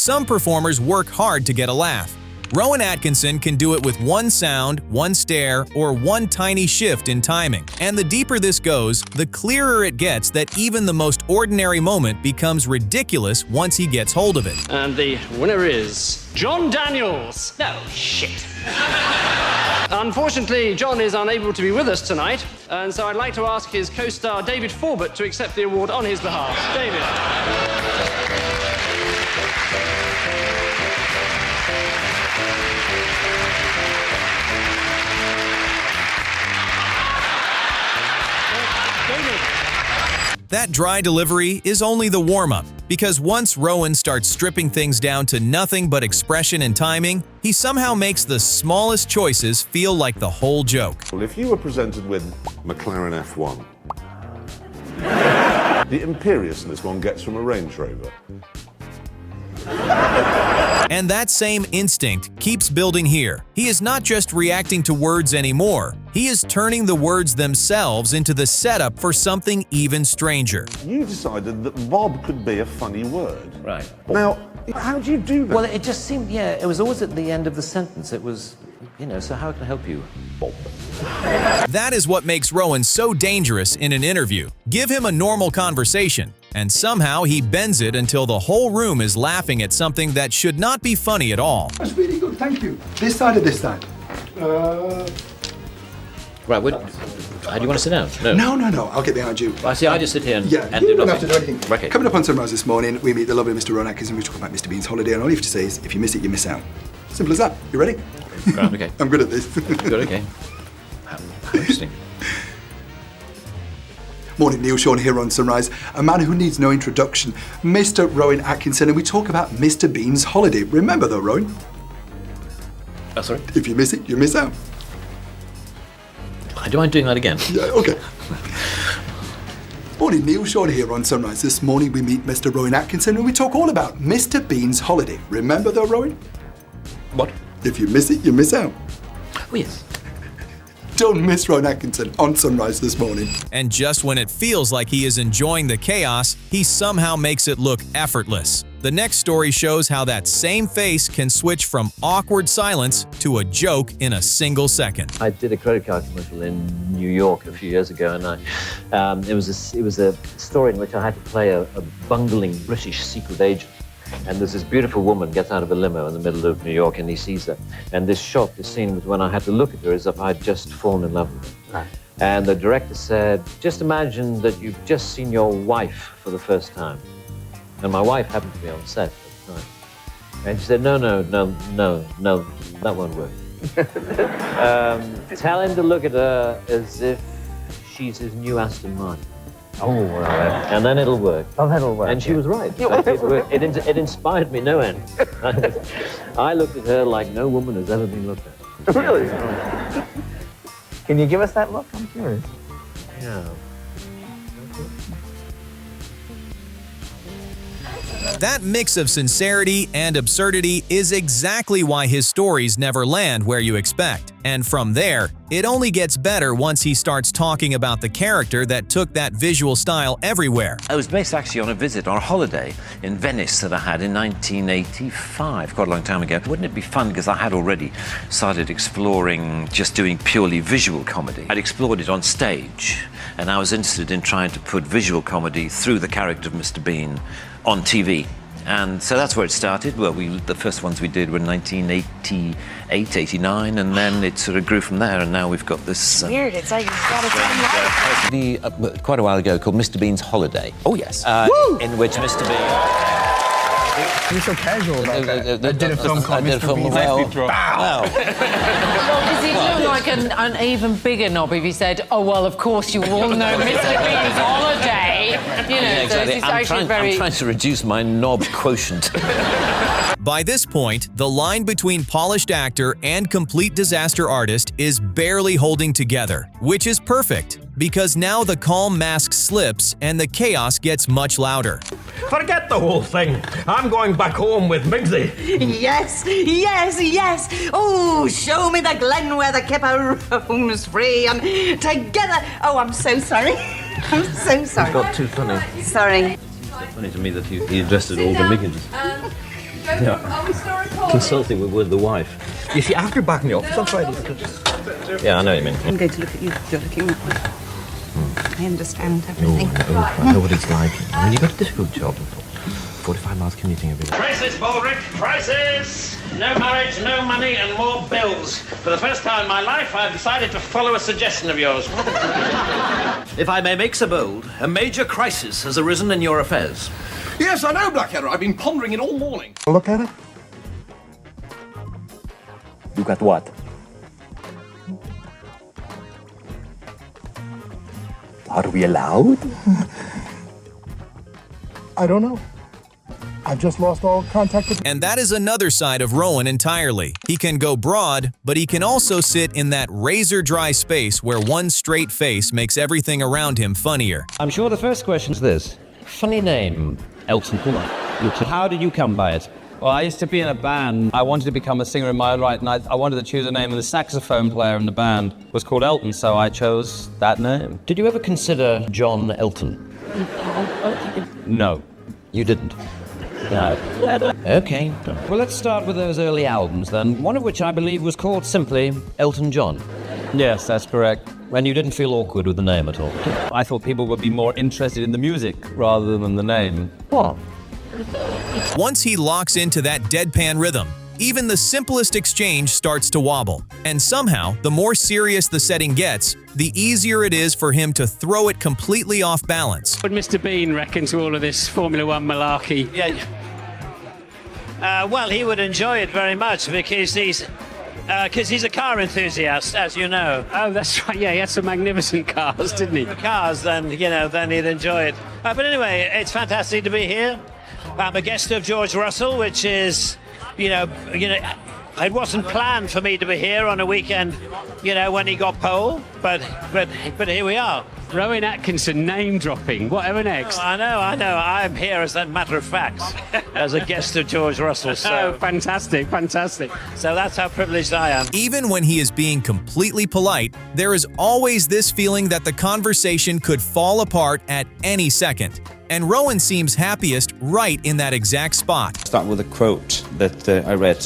Some performers work hard to get a laugh. Rowan Atkinson can do it with one sound, one stare, or one tiny shift in timing. And the deeper this goes, the clearer it gets that even the most ordinary moment becomes ridiculous once he gets hold of it. And the winner is John Daniels. No, shit. Unfortunately, John is unable to be with us tonight, and so I'd like to ask his co-star David Forbett to accept the award on his behalf. David. That dry delivery is only the warm-up, because once Rowan starts stripping things down to nothing but expression and timing, he somehow makes the smallest choices feel like the whole joke. Well, if you were presented with McLaren F1, the imperiousness one gets from a Range Rover. And that same instinct keeps building here. He is not just reacting to words anymore. He is turning the words themselves into the setup for something even stranger. You decided that Bob could be a funny word. Right. Now, how do you do that? Well, it just seemed, yeah, it was always at the end of the sentence. It was, you know, so how can I help you, Bob? That is what makes Rowan so dangerous in an interview. Give him a normal conversation, and somehow he bends it until the whole room is laughing at something that should not be funny at all. That's really good, thank you. This side or this side? Right, how do you want to sit down? No, I'll get behind you. I see, I just sit here and, Yeah, and you do don't nothing. have to do anything. Okay. Coming up on Sunrise this morning, we meet the lovely Mr. Rowan Atkinson. We talk about Mr. Bean's holiday, and all you have to say is, if you miss it, you miss out. Simple as that. You ready? Right, okay. I'm good at this. Good, okay. How interesting. Morning, Neil Sean here on Sunrise. A man who needs no introduction, Mr. Rowan Atkinson, and we talk about Mr. Bean's holiday. Remember though, Rowan, Oh, sorry? if you miss it, you miss out. Do you mind doing that again? Yeah, okay. Morning, Neil Sean here on Sunrise. This morning we meet Mr. Rowan Atkinson and we talk all about Mr. Bean's holiday. Remember though, Rowan? What? If you miss it, you miss out. Oh, yes. Don't miss Rowan Atkinson on Sunrise this morning. And just when it feels like he is enjoying the chaos, he somehow makes it look effortless. The next story shows how that same face can switch from awkward silence to a joke in a single second. I did a credit card commercial in New York a few years ago, and it was a story in which I had to play a bungling British secret agent. And there's this beautiful woman gets out of a limo in the middle of New York, and he sees her. And this scene was when I had to look at her as if I'd just fallen in love with her. Right. And the director said, "Just imagine that you've just seen your wife for the first time." And my wife happened to be on set at the time. And she said, no, that won't work. Tell him to look at her as if she's his new Aston Martin. Oh, right. And then it'll work. Oh, that'll work. And she was right. It inspired me no end. I looked at her like no woman has ever been looked at. Really? Can you give us that look? I'm curious. Yeah. That mix of sincerity and absurdity is exactly why his stories never land where you expect. And from there, it only gets better once he starts talking about the character that took that visual style everywhere. I was based actually on a visit on a holiday in Venice that I had in 1985, quite a long time ago. Wouldn't it be fun, because I had already started exploring just doing purely visual comedy. I'd explored it on stage, and I was interested in trying to put visual comedy through the character of Mr. Bean on TV. And so that's where it started. Well, the first ones we did were in 1988, 89, and then it sort of grew from there, and now we've got this... Weird, it's like it's got its own life. Quite a while ago, called Mr. Bean's Holiday. Oh, yes. In which Mr. Bean... You're so casual about that. I did a film called Mr. Bean's Well, does he look like an even bigger knob if he said, "Oh, well, of course you all know Mr. Bean's holiday"? You know, Yeah, exactly. so it's I'm trying to reduce my knob quotient. By this point, the line between polished actor and complete disaster artist is barely holding together, which is perfect, because now the calm mask slips and the chaos gets much louder. Forget the whole thing. I'm going back home with Migsy. Yes. Oh, show me the glen where the kipper roams free and together. Oh, I'm so sorry. I'm so sorry. Got too funny. Sorry. It's so funny to me that he addressed it all to Miggins. Are we still recording? Consulting with the wife. You see, after back in the office on Friday. Yeah, I know what you mean. I'm going to look at you. You're looking at me. I understand everything. I know what it's like. I mean, you've got a difficult job. 45 miles commuting every day. Crisis, Baldrick, crisis! No marriage, no money, and more bills. For the first time in my life, I've decided to follow a suggestion of yours. If I may make so bold, a major crisis has arisen in your affairs. Yes, I know, Blackadder. I've been pondering it all morning. Look at it. You got what? Are we allowed? I don't know. I've just lost all contact with... And that is another side of Rowan entirely. He can go broad, but he can also sit in that razor-dry space where one straight face makes everything around him funnier. I'm sure the first question is this. Funny name, Elton. How did you come by it? Well, I used to be in a band. I wanted to become a singer in my own right, and I wanted to choose a name, and the saxophone player in the band was called Elton, so I chose that name. Did you ever consider John Elton? No. You didn't? No. Okay. Well, let's start with those early albums then, one of which I believe was called simply Elton John. Yes, that's correct. And you didn't feel awkward with the name at all? I thought people would be more interested in the music rather than the name. What? Once he locks into that deadpan rhythm, even the simplest exchange starts to wobble. And somehow, the more serious the setting gets, the easier it is for him to throw it completely off balance. What would Mr. Bean reckon to all of this Formula One malarkey? Yeah. Well, he would enjoy it very much because he's a car enthusiast, as you know. Oh, that's right. Yeah, he had some magnificent cars, didn't he? Cars, then he'd enjoy it. But anyway, it's fantastic to be here. I'm a guest of George Russell, which is, it wasn't planned for me to be here on a weekend, when he got pole, but here we are. Rowan Atkinson name-dropping. Whatever next? Oh, I know. I'm here as a matter of fact, as a guest of George Russell. So. Oh, fantastic. So that's how privileged I am. Even when he is being completely polite, there is always this feeling that the conversation could fall apart at any second. And Rowan seems happiest right in that exact spot. Start with a quote that I read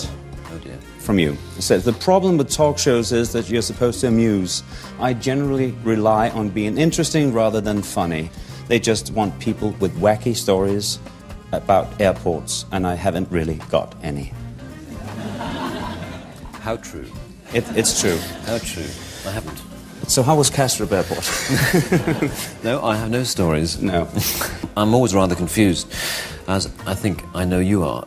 from you. It says, "The problem with talk shows is that you're supposed to amuse. I generally rely on being interesting rather than funny. They just want people with wacky stories about airports, and I haven't really got any." How true? It's true. How true? I haven't. So how was Kastrup Airport? No, I have no stories. No. I'm always rather confused, as I think I know you are,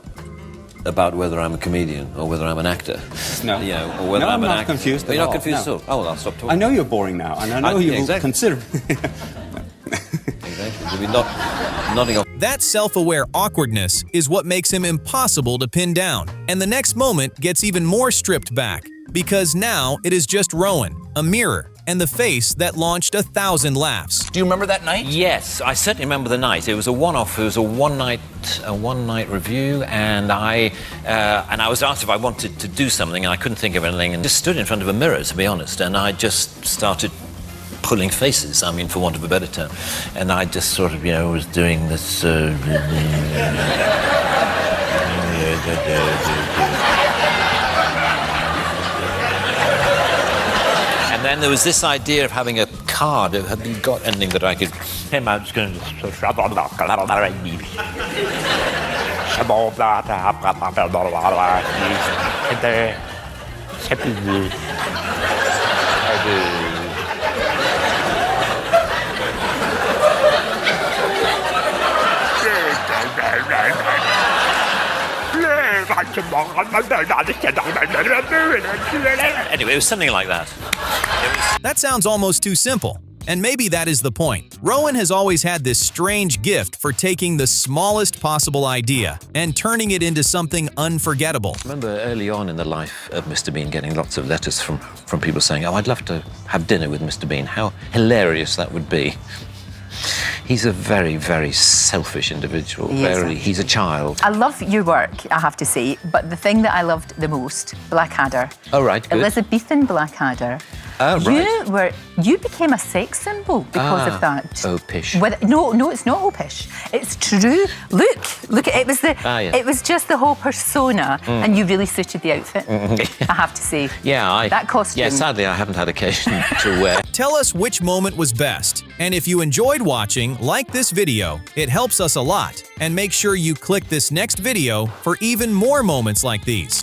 about whether I'm a comedian or whether I'm an actor. No. Or whether I'm an not actor. confused at You're not all. confused No. at all? Oh, well, I'll stop talking. I know you're boring now, and I know you will consider... Exactly. You'll be nodding off. That self-aware awkwardness is what makes him impossible to pin down. And the next moment gets even more stripped back, because now it is just Rowan, a mirror, and the face that launched 1,000 laughs. Do you remember that night? Yes, I certainly remember the night. It was a one-off. It was a one-night review, and I was asked if I wanted to do something, and I couldn't think of anything, and just stood in front of a mirror, to be honest, and I just started pulling faces, I mean, for want of a better term, and I just sort of, was doing this. And then there was this idea of having a card. Have you got anything that I could... Him, I was going to... Anyway, it was something like that. That sounds almost too simple. And maybe that is the point. Rowan has always had this strange gift for taking the smallest possible idea and turning it into something unforgettable. I remember early on in the life of Mr. Bean getting lots of letters from people saying, "Oh, I'd love to have dinner with Mr. Bean. How hilarious that would be." He's a very, very selfish individual. He's a child. I love your work, I have to say, but the thing that I loved the most, Blackadder. Oh, right, good. Elizabethan Blackadder. Oh, right. You became a sex symbol because of that. Opish. No, it's not opish. It's true. Look, it was it was just the whole persona, and you really suited the outfit. I have to say. Yeah, that costume. Yeah, sadly, I haven't had occasion to wear. Tell us which moment was best. And if you enjoyed watching, like this video. It helps us a lot. And make sure you click this next video for even more moments like these.